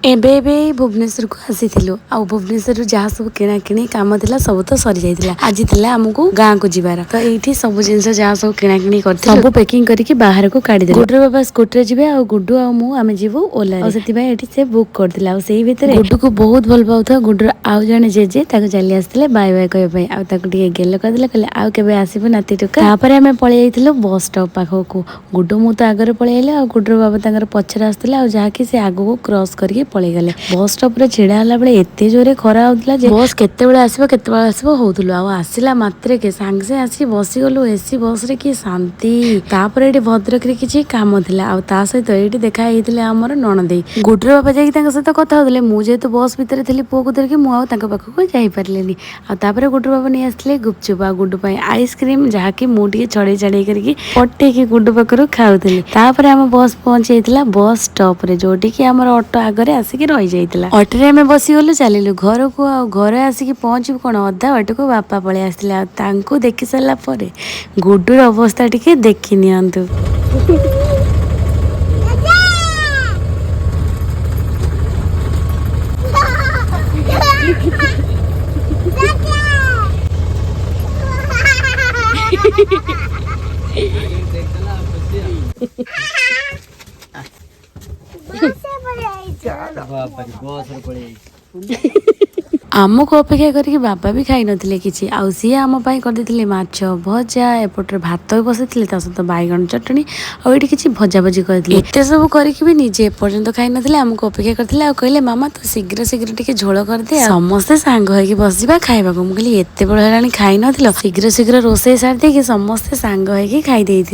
एबे एबे भुवनेश्वर को आसीथिलु आ भुवनेश्वर जहाँ सब किणा किणी काम थिला सब तो सरी जाइतिला। आज थिला हमकु गाँ को जिबार तो एठी सब जिंस जहाँ सब किणा किणी करथिलु सब पैकिंग करके बाहर को काढी देलु। गुड्डू बाबा स्कूटर जिबे आ गुड्डू आ मु आमे जिवु ओला रे। सेति भाई एठी से बुक करथिला आ सेही भितरे गुड्डू को बहुत भल पाउथा। गुड्डू आ जने जेजे ताको चली आस्थिले बाय बाय कहबे भाई आ ताको टिके गेल कर देले कहले आ केबे आसीबो नाती टुका। तापरे आमे पळि जाइथिलु बस स्टॉप पाखो। गुड्डू मु तो आगरे पळि आइले आ गुड्डू बाबा तांगर पछरे आस्थिले आ जहा कि से आगो को क्रॉस करके पळि गले। बस स्टॉप रे छिड़ा हला बेले एते जोरे खरा होतला जे बस केते बेले आसीबो होतलो। आ आसिला मात्रे के सांग से आसी बसी गलो एसी बस रे की शांति। तापर एठी भद्रक रे किछि काम थिला आ ता सहित एठी देखा हेतिले हमर नणदेई। गुड्डू बाबा जाई तांग सहित कथा होतले। मु जेतु बस भीतर थिली पुओ को धरके मु आ तांग पाखो को जाई परलेनी। आ तापर गुड्डू बाबा नै आसले गुपचुप आ गुड्डू पई आइसक्रीम जहा कि मु टिके छड़े छड़े करके पट्टे की गुड्डू पाखरो खाउतली। तापर हम बस पहुंचैतिला बस स्टॉप रे जोटी कि हमर ऑटो आगरे आसी रही जाइतिला। ऑटोरे आमे बसी गलु चलिलु घर को। आ घरे आसिकी पहुंचू कोन अधा बाट को बापा पळे आस्तिले। आ तांको देखि साला परे गुड्डूर अवस्था टिके देखि नियंतु। आमको अपेक्षा करके बाबा भी खाई नथिले किछि। आ सी आम पाई कर देथिले माछ भजा एपटरे भात बसैथिले ता सहित बैगन चटनी आ एठी किछि भजा भजी करथिले। एते सब करके भी निजे पर्यंत खाई नथिले आमको अपेक्षा करथिले। आ कहले मामा तू शीघ्र शीघ्र टिके झोल कर दे समस्ते सांग होइकी बसिबा खाइबा को। मु कहली एते बळ हेलानी खाई नथिलो शीघ्र शीघ्र रोसई सार दे कि समस्ते सांग होइकी खाई देथि।